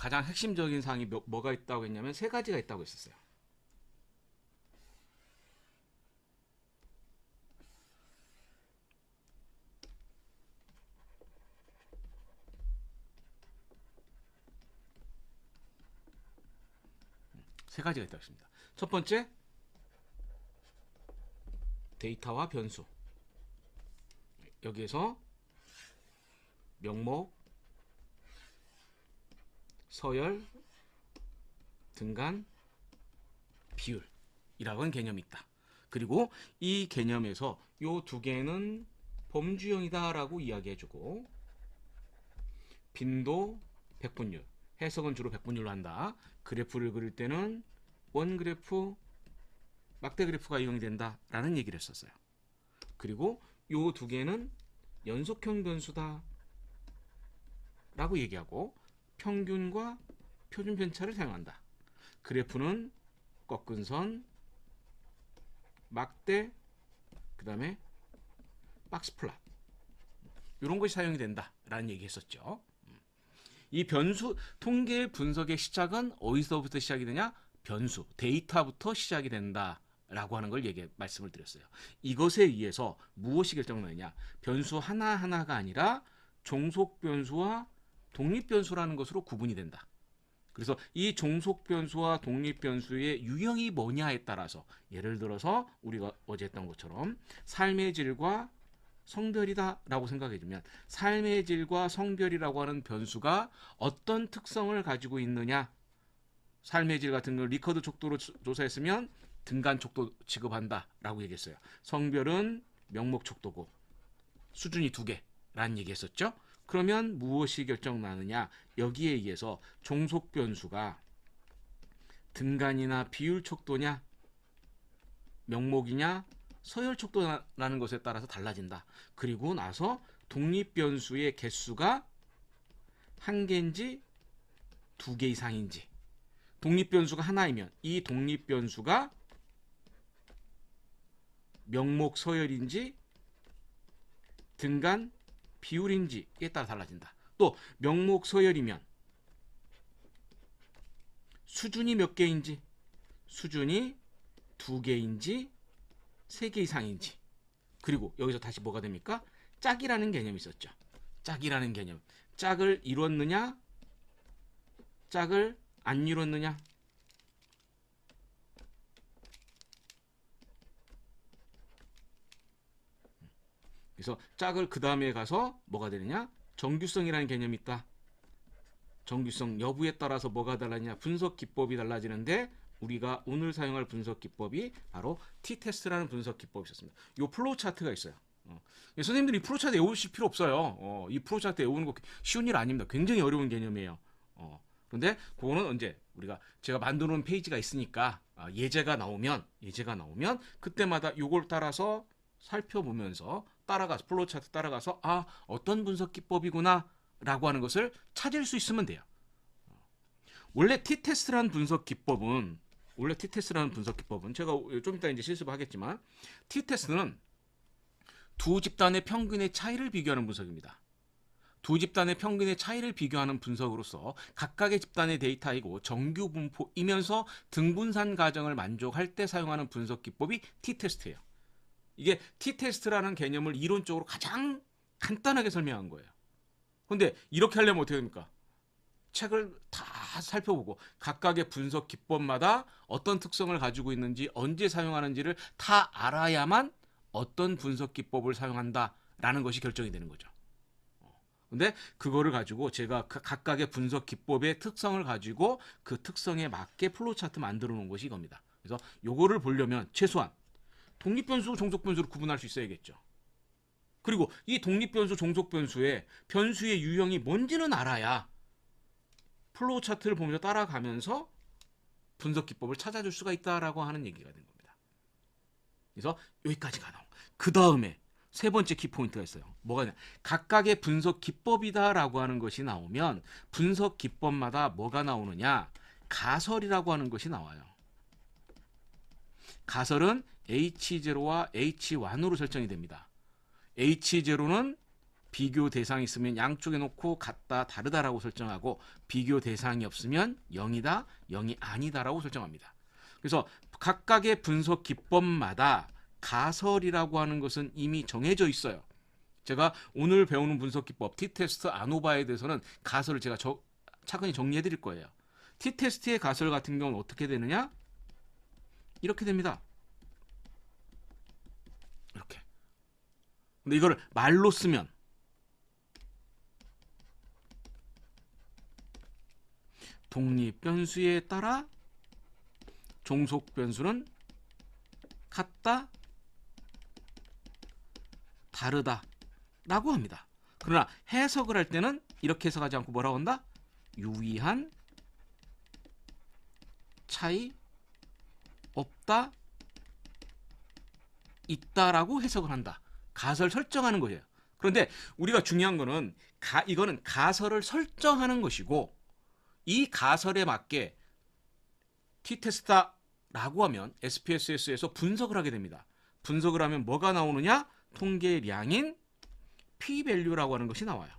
가장 핵심적인 사항이 뭐가 있다고 했냐면 세 가지가 있다고 했었어요. 세 가지가 있다고 했습니다. 첫 번째, 데이터와 변수. 여기에서 명목, 서열, 등간, 비율이라고 하는 개념이 있다. 그리고 이 개념에서 요 두 개는 범주형이다라고 이야기해주고, 빈도, 백분율, 해석은 주로 백분율로 한다. 그래프를 그릴 때는 원그래프, 막대 그래프가 이용이 된다라는 얘기를 했었어요. 그리고 요 두 개는 연속형 변수다 라고 얘기하고, 평균과 표준 편차를 사용한다. 그래프는 꺾은 선, 막대, 그 다음에 박스 플롯, 이런 것이 사용이 된다라는 얘기 했었죠. 이 변수 통계 분석의 시작은 어디서부터 시작이 되냐? 변수, 데이터부터 시작이 된다라고 하는 걸 말씀을 드렸어요. 이것에 의해서 무엇이 결정나느냐? 변수 하나하나가 아니라 종속 변수와 독립 변수라는 것으로 구분이 된다. 그래서 이 종속 변수와 독립 변수의 유형이 뭐냐에 따라서, 예를 들어서 우리가 어제 했던 것처럼 삶의 질과 성별이다라고 생각해주면, 삶의 질과 성별이라고 하는 변수가 어떤 특성을 가지고 있느냐, 삶의 질 같은 걸 리커드 족도로 조사했으면 등간 족도 취급한다라고 얘기했어요. 성별은 명목 족도고 수준이 2개라는 얘기했었죠. 그러면 무엇이 결정나느냐? 여기에 의해서 종속 변수가 등간이나 비율 척도냐, 명목이냐, 서열 척도라는 것에 따라서 달라진다. 그리고 나서 독립 변수의 개수가 1개인지 2개 이상인지, 독립 변수가 하나이면 이 독립 변수가 명목 서열인지 등간 비율인지에 따라 달라진다. 또 명목 서열이면 수준이 몇 개인지, 수준이 2개인지 3개 이상인지, 그리고 여기서 다시 뭐가 됩니까? 짝이라는 개념이 있었죠. 짝이라는 개념. 짝을 이뤘느냐, 짝을 안 이뤘느냐. 그래서 짝을 그 다음에 가서 뭐가 되느냐? 정규성이라는 개념이 있다. 정규성 여부에 따라서 뭐가 달라지냐? 분석 기법이 달라지는데, 우리가 오늘 사용할 분석 기법이 바로 t-test라는 분석 기법이 있었습니다. 이 플로우 차트가 있어요. 선생님들이 이 플로우 차트 외우실 필요 없어요. 이 플로우 차트 외우는 거 쉬운 일 아닙니다. 굉장히 어려운 개념이에요. 그런데 그거는 언제 제가 만들어 놓은 페이지가 있으니까, 예제가 나오면 그때마다 이걸 따라서 살펴보면서 플로우 차트 따라가서 어떤 분석 기법이구나 라고 하는 것을 찾을 수 있으면 돼요. 원래 t-test라는 분석 기법은 제가 좀 이따 이제 실습을 하겠지만, t-test는 두 집단의 평균의 차이를 비교하는 분석입니다. 두 집단의 평균의 차이를 비교하는 분석으로서 각각의 집단의 데이터이고 정규 분포이면서 등분산 가정을 만족할 때 사용하는 분석 기법이 t-test예요. 이게 t-test라는 개념을 이론적으로 가장 간단하게 설명한 거예요. 근데 이렇게 하려면 어떻게 됩니까? 책을 다 살펴보고 각각의 분석 기법마다 어떤 특성을 가지고 있는지, 언제 사용하는지를 다 알아야만 어떤 분석 기법을 사용한다라는 것이 결정이 되는 거죠. 근데 그거를 가지고 제가 각각의 분석 기법의 특성을 가지고 그 특성에 맞게 플로우 차트 만들어 놓은 것이 이겁니다. 그래서 요거를 보려면 최소한 독립 변수, 종속 변수를 구분할 수 있어야겠죠. 그리고 이 독립 변수, 종속 변수의 유형이 뭔지는 알아야 플로우 차트를 보면서 따라가면서 분석 기법을 찾아줄 수가 있다라고 하는 얘기가 된 겁니다. 그래서 여기까지가 나오고, 그 다음에 세 번째 키포인트가 있어요. 뭐가 있냐? 각각의 분석 기법이다라고 하는 것이 나오면 분석 기법마다 뭐가 나오느냐? 가설이라고 하는 것이 나와요. 가설은 H0와 H1으로 설정이 됩니다. H0는 비교 대상이 있으면 양쪽에 놓고 같다, 다르다라고 설정하고 비교 대상이 없으면 0이다, 0이 아니다라고 설정합니다. 그래서 각각의 분석 기법마다 가설이라고 하는 것은 이미 정해져 있어요. 제가 오늘 배우는 분석 기법 T테스트 아노바에 대해서는 가설을 제가 차근히 정리해 드릴 거예요. T테스트의 가설 같은 경우는 어떻게 되느냐? 이렇게 됩니다. 이렇게. 근데 이거를 말로 쓰면 독립 변수에 따라 종속 변수는 같다, 다르다 라고 합니다. 그러나 해석을 할 때는 이렇게 해석하지 않고 뭐라고 한다? 유의한 차이 없다, 있다라고 해석을 한다. 가설 설정하는 거예요. 그런데 우리가 중요한 거는 이거는 가설을 설정하는 것이고 이 가설에 맞게 T테스트라고 하면 SPSS에서 분석을 하게 됩니다. 분석을 하면 뭐가 나오느냐? 통계량인 P-value라고 하는 것이 나와요.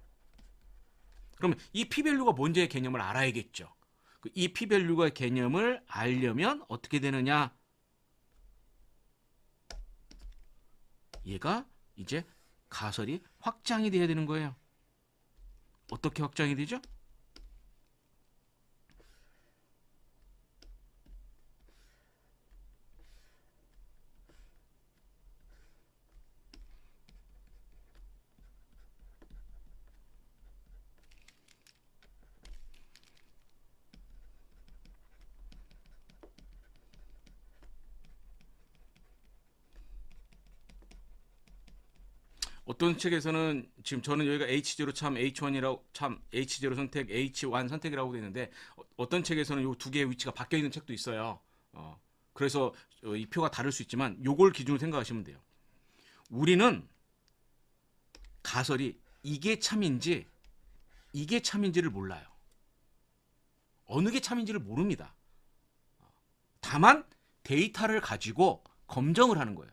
그러면 이 P-value가 뭔지의 개념을 알아야겠죠. 이 P-value의 개념을 알려면 어떻게 되느냐? 얘가 이제 가설이 확장이 돼야 되는 거예요. 어떻게 확장이 되죠? 어떤 책에서는 지금 저는 여기가 H0 참 H1이라고 참 H0 선택, H1 선택이라고 되어 있는데 어떤 책에서는 이 두 개의 위치가 바뀌어 있는 책도 있어요. 그래서 이 표가 다를 수 있지만 요걸 기준으로 생각하시면 돼요. 우리는 가설이 이게 참인지 이게 참인지를 몰라요. 어느 게 참인지를 모릅니다. 다만 데이터를 가지고 검정을 하는 거예요.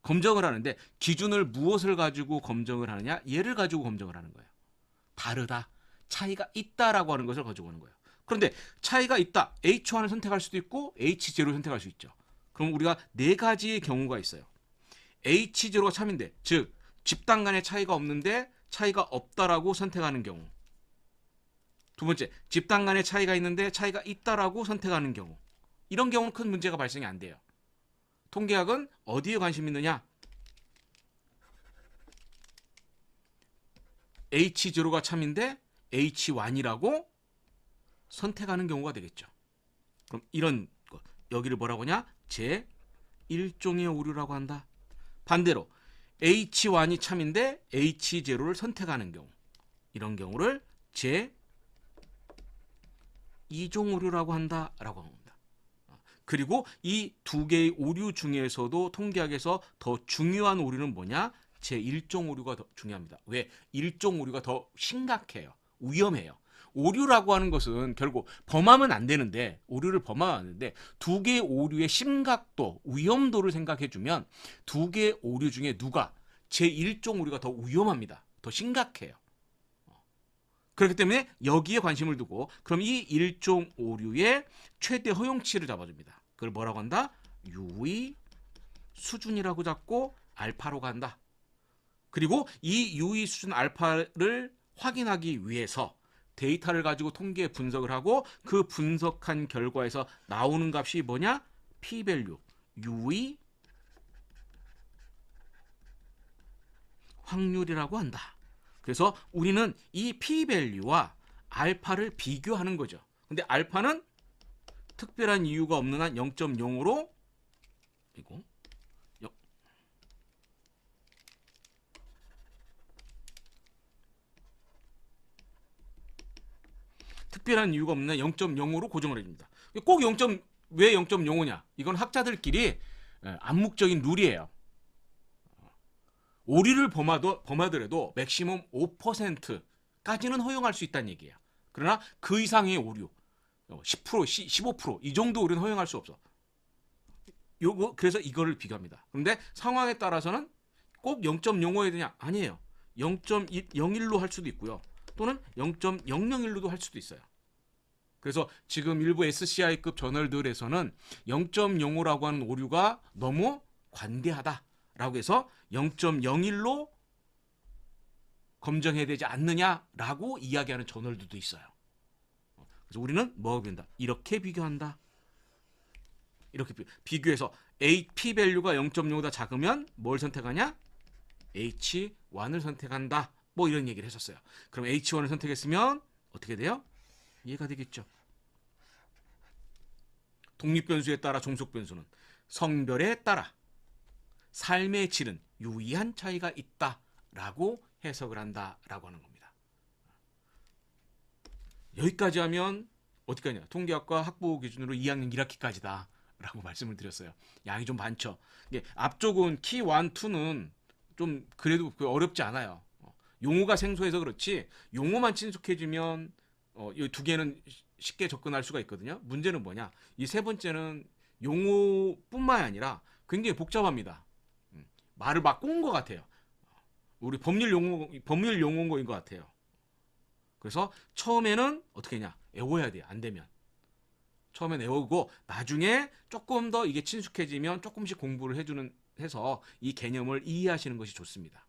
검정을 하는데 기준을 무엇을 가지고 검정을 하느냐? 얘를 가지고 검정을 하는 거예요. 다르다, 차이가 있다라고 하는 것을 가지고 오는 거예요. 그런데 차이가 있다, H1을 선택할 수도 있고 H0를 선택할 수 있죠. 그럼 우리가 네 가지의 경우가 있어요. H0가 참인데, 즉 집단 간의 차이가 없는데 차이가 없다라고 선택하는 경우. 두 번째, 집단 간의 차이가 있는데 차이가 있다라고 선택하는 경우. 이런 경우는 큰 문제가 발생이 안 돼요. 통계학은 어디에 관심 있느냐? H0가 참인데 H1이라고 선택하는 경우가 되겠죠. 그럼 이런 거, 여기를 뭐라고 하냐? 제1종의 오류라고 한다. 반대로 H1이 참인데 H0를 선택하는 경우, 이런 경우를 제2종 오류라고 한다라고 합니다. 그리고 이 두 개의 오류 중에서도 통계학에서 더 중요한 오류는 뭐냐? 제1종 오류가 더 중요합니다. 왜? 1종 오류가 더 심각해요. 위험해요. 오류라고 하는 것은 결국 범하면 안 되는데, 오류를 범하면 안 되는데 두 개의 오류의 심각도, 위험도를 생각해주면 두 개의 오류 중에 누가 제1종 오류가 더 위험합니다. 더 심각해요. 그렇기 때문에 여기에 관심을 두고 그럼 이 1종 오류의 최대 허용치를 잡아줍니다. 그걸 뭐라고 한다? 유의 수준이라고 잡고 알파로 간다. 그리고 이 유의 수준 알파를 확인하기 위해서 데이터를 가지고 통계 분석을 하고 그 분석한 결과에서 나오는 값이 뭐냐? P-value, 유의 확률이라고 한다. 그래서 우리는 이 P-value와 알파를 비교하는 거죠. 근데 알파는 특별한 이유가 없는 한 0.05로 그리고 특별한 이유가 없는 한 0.05로 고정을 해줍니다. 꼭 왜 0.05냐? 이건 학자들끼리 암묵적인 룰이에요. 오류를 범하더라도 맥시멈 5%까지는 허용할 수 있다는 얘기예요. 그러나 그 이상의 오류 10%, 15%이 정도 오류는 허용할 수 없어. 그래서 이거를 비교합니다. 그런데 상황에 따라서는 꼭 0.05야 되냐? 아니에요. 0.01로 할 수도 있고요. 또는 0.001로도 할 수도 있어요. 그래서 지금 일부 SCI급 저널들에서는 0.05라고 하는 오류가 너무 관대하다라고 해서 0.01로 검증해야 되지 않느냐라고 이야기하는 저널들도 있어요. 그래서 우리는 뭐가 된다? 이렇게 비교한다. 이렇게 비교해서 P-밸류가 0.05보다 작으면 뭘 선택하냐? H1을 선택한다. 뭐 이런 얘기를 했었어요. 그럼 H1을 선택했으면 어떻게 돼요? 이해가 되겠죠. 독립변수에 따라 종속변수는 성별에 따라 삶의 질은 유의한 차이가 있다라고 해석을 한다라고 하는 겁니다. 여기까지 하면 어떻게 하냐? 통계학과 학부 기준으로 2학년 1학기까지다 라고 말씀을 드렸어요. 양이 좀 많죠. 앞쪽은 키 1, 2는 좀 그래도 어렵지 않아요. 용어가 생소해서 그렇지 용어만 친숙해지면 이 두 개는 쉽게 접근할 수가 있거든요. 문제는 뭐냐? 이 세 번째는 용어뿐만 아니라 굉장히 복잡합니다. 말을 막 꼬은 것 같아요. 우리 법률 용어인 것 같아요. 그래서 처음에는 어떻게 했냐? 외워야 돼요. 안 되면. 처음엔 외우고 나중에 조금 더 이게 친숙해지면 조금씩 공부를 해서 이 개념을 이해하시는 것이 좋습니다.